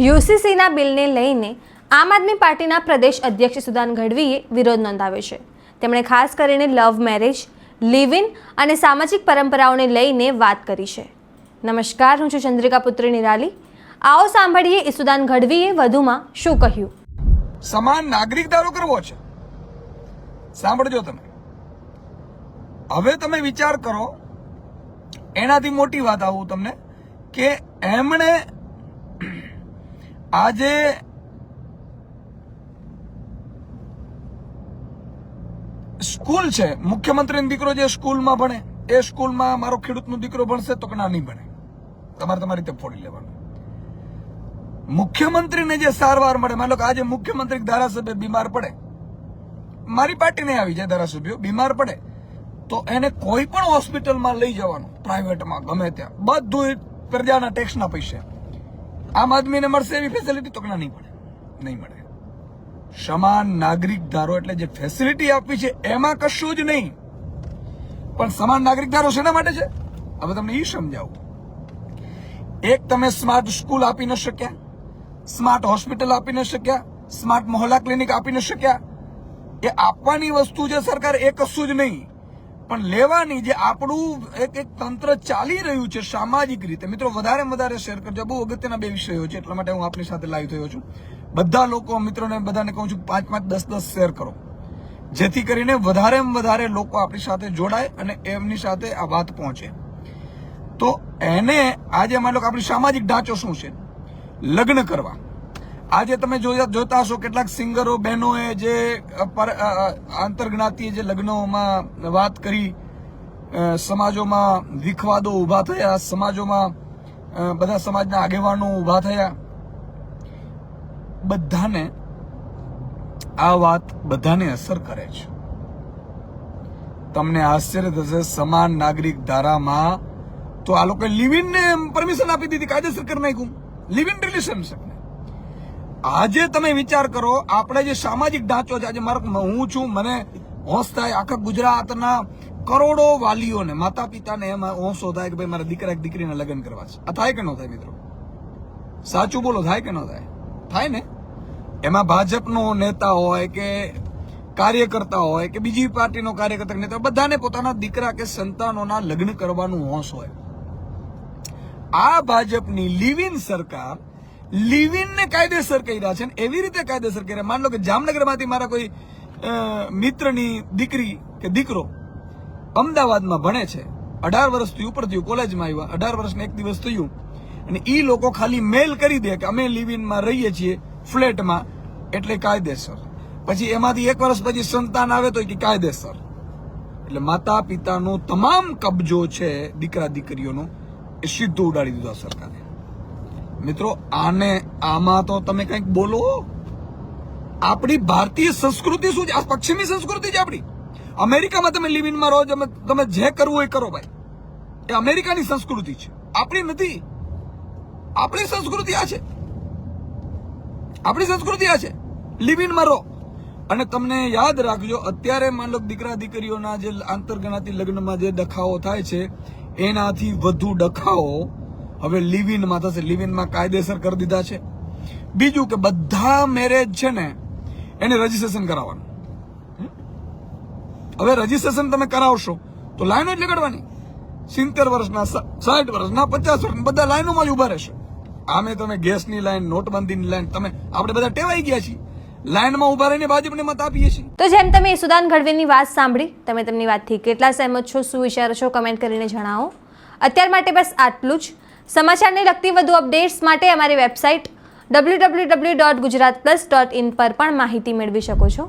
યુસીસીના બિલને લઈને આમ આદમી પાર્ટીના પ્રદેશ અધ્યક્ષ ઈસુદાન ગઢવીએ વિરોધ નોંધાવ્યો છે. તેમણે ખાસ કરીને લવ મેરેજ, લિવ ઇન અને સામાજિક પરંપરાઓને લઈને વાત કરી છે. નમસ્કાર, હું છું ચંદ્રિકા પુત્રી નિરાલી. આવો સાંભળીએ ઈસુદાન ગઢવીએ વધુમાં શું કહ્યું. સમાન નાગરિક ધારો કરવો છે. સાંભળજો તમે. હવે તમે વિચાર કરો, એનાથી મોટી વાત આવું તમને કે એમણે આજે સ્કૂલ છે, મુખ્યમંત્રીનો દીકરો જે સ્કૂલમાં ભણે એ સ્કૂલમાં મારો ખેડૂતનો દીકરો ભણશે તો કે ના, નહીં ભણે, તમારે તમારી રીતે ફોડી લેવાનું. મુખ્યમંત્રીને જે સારવાર મળે, માનો કે આજે મુખ્યમંત્રી ધારાસભ્ય બીમાર પડે, મારી પાર્ટીને આવી જાય ધારાસભ્યો બીમાર પડે તો એને કોઈ પણ હોસ્પિટલમાં લઈ જવાનું, પ્રાઇવેટમાં ગમે ત્યાં, બધું પ્રજાના ટેક્સના પૈસે. આમ આદમીને મળશે એવી ફેસિલિટી તો નહીં મળે, નહીં મળે. સમાન નાગરિક ધારો એટલે જે ફેસિલિટી આપવી છે એમાં કશું જ નહીં. પણ સમાન નાગરિક ધારો શેના માટે છે? હવે તમને એ સમજાવું. એક, તમે સ્માર્ટ સ્કૂલ આપી ન શક્યા, સ્માર્ટ હોસ્પિટલ આપી ન શક્યા, સ્માર્ટ મોહલ્લા ક્લિનિક આપી ન શક્યા. એ આપવાની વસ્તુ છે સરકાર, એ કશું જ નહીં. પણ લેવાની જે આપણું એક તંત્ર ચાલી રહ્યું છે સામાજિક રીતે. મિત્રો, વધારે શેર કરજો. બહુ અગત્યના બે વિષયો છે, એટલા માટે હું આપની સાથે લાઈવ થયો છું. બધા લોકો મિત્રોને બધાને કહું છું 5-5, 10-10 શેર કરો, જેથી કરીને વધારે લોકો આપણી સાથે જોડાય અને એમની સાથે આ વાત પહોંચે. તો એને આજે માની લો કે આપણી સામાજિક ઢાંચો શું છે? લગ્ન કરવા. આજે તમે જોતા હશો કેટલાક સિંગરો બહેનોએ જે આંતરજ્ઞાતીય જે લગ્નોમાં વાત કરી, સમાજોમાં વિખવાદો ઉભા થયા, સમાજોમાં બધા સમાજના આગેવાનો ઉભા થયા. બધાને આ વાત બધાને અસર કરે છે. તમને આશ્ચર્ય થશે, સમાન નાગરિક ધારામાં તો આ લોકો લિવ ઇન ને પરમિશન આપી દીધી, કાયદેસર કરી નાખ્યું લિવ ઇન રિલેશનશિપ. આજે તમે વિચાર કરો, આપણે જે સામાજિક ઢાંચો છે, આજે હું છું, મને હોશ થાય, આખા ગુજરાતના કરોડો વાલીઓને, માતા પિતાને એમાં હોશો થાય કે ભાઈ મારા દીકરા કે દીકરીને લગ્ન કરવા છે. આ થાય કે ન થાય મિત્રો? સાચું બોલો, થાય કે ન થાય? થાય ને. એમાં ભાજપનો નેતા હોય કે કાર્યકર્તા હોય કે બીજી પાર્ટીનો કાર્યકર્તા નેતા, બધાને પોતાના દીકરા કે સંતાનોના લગ્ન કરવાનું હોશ હોય. આ ભાજપની લિવ ઇન સરકાર લિવ ઇન ને કાયદેસર કર્યા છે. એવી રીતે કાયદેસર કર્યા, માન લો કે જામનગરમાંથી મારા કોઈ મિત્રની દીકરી કે દીકરો અમદાવાદમાં ભણે છે, 18 વર્ષથી ઉપર થયું, કોલેજમાં આવ્યા, 18 વર્ષને એક દિવસ થયું, અને ઈ લોકો ખાલી મેલ કરી દે કે અમે લિવ ઇનમાં રહીએ છીએ ફ્લેટમાં, એટલે કાયદેસર. પછી એમાંથી 1 વર્ષ પછી સંતાન આવે તો કાયદેસર. એટલે માતા પિતાનો તમામ કબજો છે દીકરા દીકરીઓનો, એ સીધો ઉડાડી દીધો સરકારે. મિત્રો, આમાં તો તમે કંઈક બોલો. આપણી ભારતીય સંસ્કૃતિ શું છે? આ પશ્ચિમી સંસ્કૃતિ છે આપણી. અમેરિકામાં તમે લિવ ઇનમાં રહો, તમે જે કરવું હોય કરો ભાઈ, એ અમેરિકાની સંસ્કૃતિ છે, આપણી નથી. આપણી સંસ્કૃતિ આ છે, આપણી સંસ્કૃતિ આ છે, લિવ ઇનમાં રહો. અને તમને યાદ રાખજો, અત્યારે માન લો દીકરા દીકરીઓના જે આંતરજ્ઞાતી લગ્નમાં જે ડખાઓ થાય છે, એનાથી વધુ ડખાઓ હવે લિવ ઇનમાં થશે. લિવ ઇનમાં કાયદેસર કરી દીધા છે. બીજું કે બધા મેરેજ છે ને એને રજીસ્ટ્રેશન કરાવવાનું. હવે રજીસ્ટ્રેશન તમે કરાવશો તો લાઈનો જ લગાડવાની. 70 વર્ષના, 60 વર્ષના, 50 વર્ષના બધા લાઈનોમાં જ ઉભા રહેશે. આમે તમે ગેસની લાઈન, નોટબંધીની લાઈન, આપણે બધા ટેવાઈ ગયા છીએ, લાઈનમાં ઉભા રહીને ભાજપને મત આપીએ છીએ. તો જેમ તમે ઈસુદાન ગઢવીની વાત સાંભળી, તમે તેમની વાતથી કેટલા સહેમત છો, શું વિચારો છો, કમેન્ટ કરીને જણાવો. અત્યાર માટે બસ આટલું જ. સમાચારને લગતી વધુ અપડેટ્સ માટે અમારી વેબસાઇટ www.gujaratplus.in પર પણ માહિતી મેળવી શકો છો.